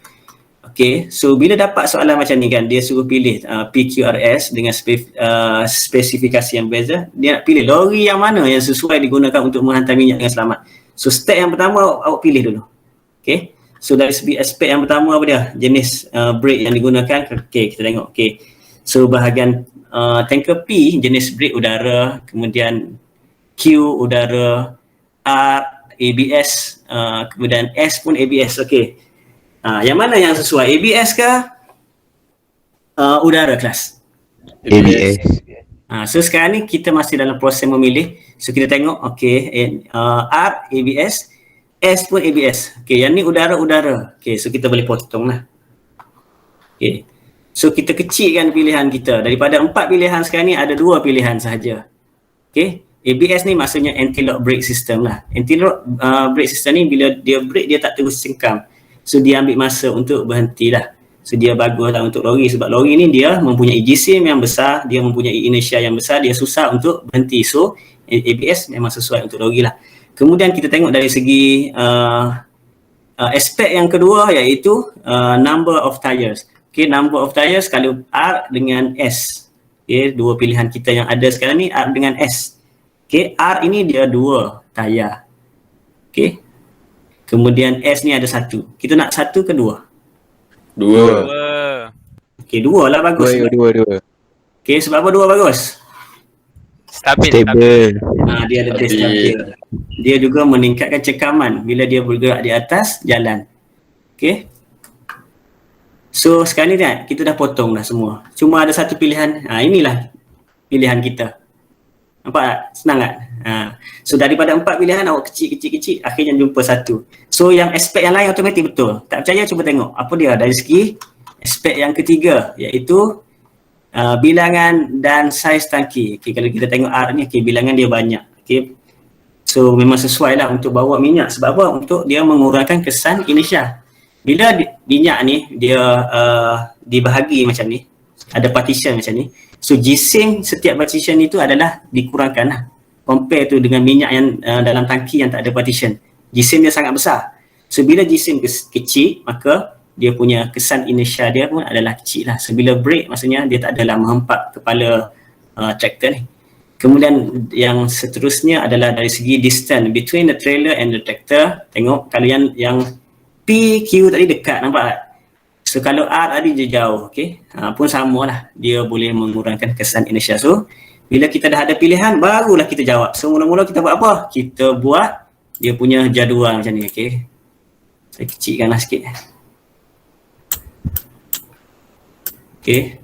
A: Okay, so bila dapat soalan macam ni kan, dia suruh pilih PQRS dengan spesifikasi yang berbeza. Dia nak pilih lori yang mana yang sesuai digunakan untuk menghantar minyak dengan selamat. So step yang pertama awak pilih dulu. Okay, so dari segi aspek yang pertama apa dia? Jenis brake yang digunakan. Okay, kita tengok. Okay, so bahagian tanker P jenis brake udara, kemudian Q udara, R ABS, kemudian S pun ABS. Okay, yang mana yang sesuai? ABS ke udara kelas?
E: ABS.
A: So sekarang ni kita masih dalam proses memilih. So kita tengok, okay, R ABS, S pun ABS. Okay, yang ni udara-udara. Okay, so kita boleh potong lah. Okay, so kita kecilkan pilihan kita. Daripada 4 pilihan sekarang ni ada 2 pilihan sahaja. Okay, ABS ni maksudnya anti-lock brake system lah. Anti-lock brake system ni bila dia brake dia tak terus cengkam. So dia ambil masa untuk berhenti lah. So dia bagus lah untuk lori sebab lori ni dia mempunyai jisim yang besar, dia mempunyai inertia yang besar, dia susah untuk berhenti. So ABS memang sesuai untuk lori lah. Kemudian kita tengok dari segi aspek yang kedua iaitu number of tires. Okay, number of tires kalau R dengan S. Okay, dua pilihan kita yang ada sekarang ni R dengan S. Okay, R ini dia 2 tayar. Okay. Kemudian S ni ada 1. Kita nak 1 ke 2?
D: 2.
A: Okay, 2 lah bagus.
C: Dua.
A: Okay, sebab apa 2 bagus?
E: Stable.
A: Dia ada base stabil. Dia juga meningkatkan cekaman bila dia bergerak di atas jalan. Okay. So sekarang ni kan kita dah potong dah semua. Cuma ada satu pilihan. Inilah pilihan kita. Nampak tak? Senang tak? So daripada 4 pilihan awak kecil, akhirnya jumpa 1. So yang aspek yang lain automatik betul. Tak percaya cuba tengok. Apa dia dari segi aspek yang ketiga iaitu bilangan dan saiz tangki. Okay, kalau kita tengok R ni, okay, bilangan dia banyak. Okay. So memang sesuai lah untuk bawa minyak. Sebab apa? Untuk dia mengurangkan kesan inertia. Bila minyak ni dia dibahagi macam ni, ada partition macam ni. So jisim setiap partition itu adalah dikurangkan lah. Compare tu dengan minyak yang dalam tangki yang tak ada partition. Jisim dia sangat besar. So bila jisim kecil, maka dia punya kesan inertia dia pun adalah kecil lah. So bila brake maksudnya dia tak adalah menghempak kepala tractor ni. Kemudian yang seterusnya adalah dari segi distance between the trailer and the tractor. Tengok kalau yang PQ tadi dekat, nampak tak? So kalau R tadi dia jauh, okay? Pun sama lah, dia boleh mengurangkan kesan inertia. So bila kita dah ada pilihan, barulah kita jawab. So mula-mula kita buat apa? Kita buat dia punya jadual macam ni, okay? Saya kecilkanlah sikit. Okay.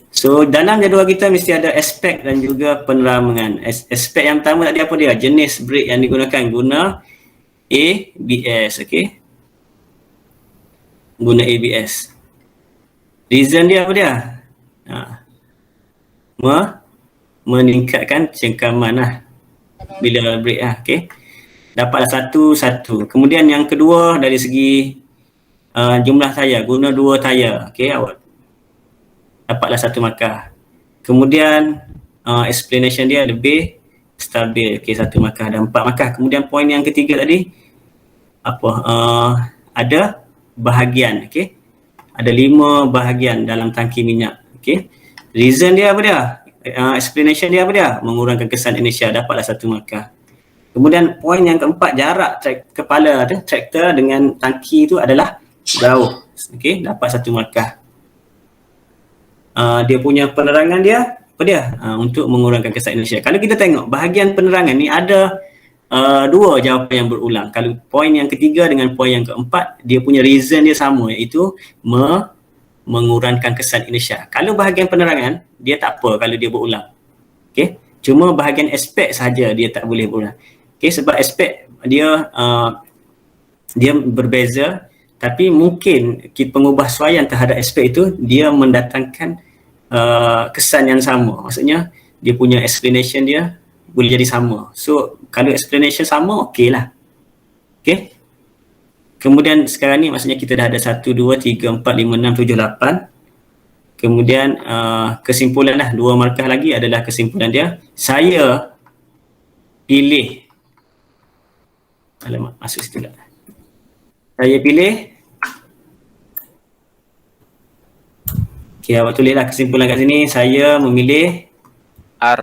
A: So dalam jadual kita mesti ada aspek dan juga peneramangan. Aspek yang pertama tadi apa dia? Jenis brake yang digunakan, guna ABS, okay? Guna ABS. Reason dia apa dia? Meningkatkan cengkaman lah bila brake lah, okay? Dapatlah satu. Kemudian yang kedua dari segi jumlah tayar, guna 2 tayar, okay? Awak dapatlah 1 markah. Kemudian explanation dia lebih stabil, okay? 1 markah dan 4 markah. Kemudian poin yang ketiga tadi apa? Ada bahagian, okay? Ada 5 bahagian dalam tangki minyak, okay? Reason dia apa dia? Explanation dia apa dia? Mengurangkan kesan inertia, dapatlah 1 markah. Kemudian poin yang keempat, jarak kepala traktor dengan tangki itu adalah jauh, okay? Dapat 1 markah. Dia punya penerangan dia apa dia? Untuk mengurangkan kesan inertia. Kalau kita tengok bahagian penerangan ni ada 2 jawapan yang berulang. Kalau poin yang ketiga dengan poin yang keempat, dia punya reason dia sama iaitu mengurangkan kesan inertia. Kalau bahagian penerangan, dia tak apa kalau dia berulang. Okay? Cuma bahagian aspek sahaja dia tak boleh berulang. Okay? Sebab aspek dia dia berbeza, tapi mungkin pengubahsuaian terhadap aspek itu dia mendatangkan kesan yang sama. Maksudnya dia punya explanation dia boleh jadi sama. So kalau explanation sama, okey lah. Okay. Kemudian sekarang ni maksudnya kita dah ada 1, 2, 3, 4, 5, 6, 7, 8. Kemudian kesimpulan lah, 2 markah lagi adalah kesimpulan dia. Saya pilih, alamak masuk situ lah. Saya pilih, okay, awak tulislah kesimpulan kat sini. Saya memilih
G: R.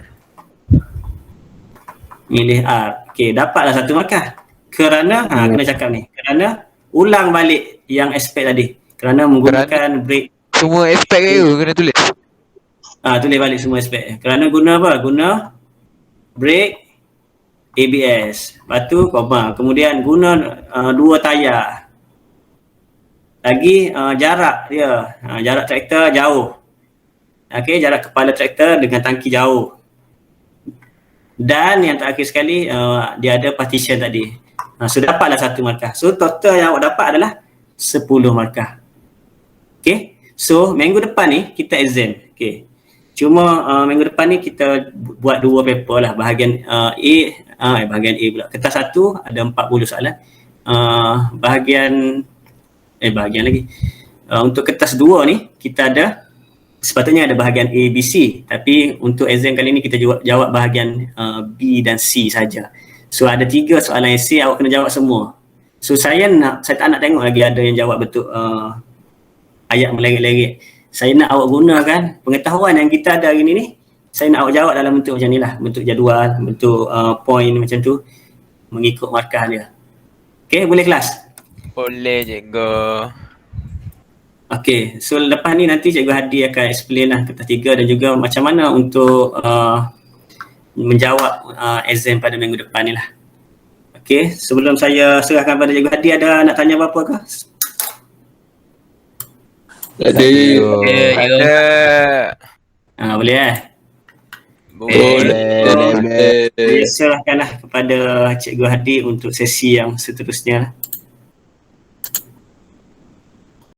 A: milih R. Okay, dapatlah 1 markah. Kerana, kena cakap ni, kerana ulang balik yang aspek tadi. Kerana menggunakan break.
E: Semua aspek ke kena tulis?
A: Tulis balik semua aspek. Kerana guna apa? Guna break ABS. Lepas tu koma. Kemudian guna 2 tayar. Lagi jarak dia. Jarak traktor jauh. Okey, jarak kepala traktor dengan tangki jauh. Dan yang terakhir sekali dia ada partition tadi. So dapatlah 1 markah. So total yang awak dapat adalah 10 markah. Okey. So minggu depan ni kita exam. Okey. Cuma minggu depan ni kita buat 2 paper lah. Bahagian bahagian A pula. Kertas 1 ada 40 soalan. Bahagian lagi. Untuk kertas 2 ni kita ada, sepatutnya ada bahagian A, B, C. Tapi untuk exam kali ni kita jawab bahagian B dan C saja. So ada 3 soalan essay, awak kena jawab semua. So saya tak nak tengok lagi ada yang jawab bentuk ayat melengit-lengit. Saya nak awak gunakan pengetahuan yang kita ada hari ni, saya nak awak jawab dalam bentuk macam ni lah. Bentuk jadual, bentuk point macam tu, mengikut markah dia. Okay, boleh kelas?
G: Boleh cikgu.
A: Okay, so lepas ni nanti Cikgu Hadi akan explain lah kertas 3 dan juga macam mana untuk menjawab exam pada minggu depan ni lah. Okay, sebelum saya serahkan pada Cikgu Hadi, ada nak tanya apa-apa ke?
D: Ada.
G: Ada.
A: Boleh
G: Boleh.
A: Serahkanlah kepada Cikgu Hadi untuk sesi yang seterusnya lah.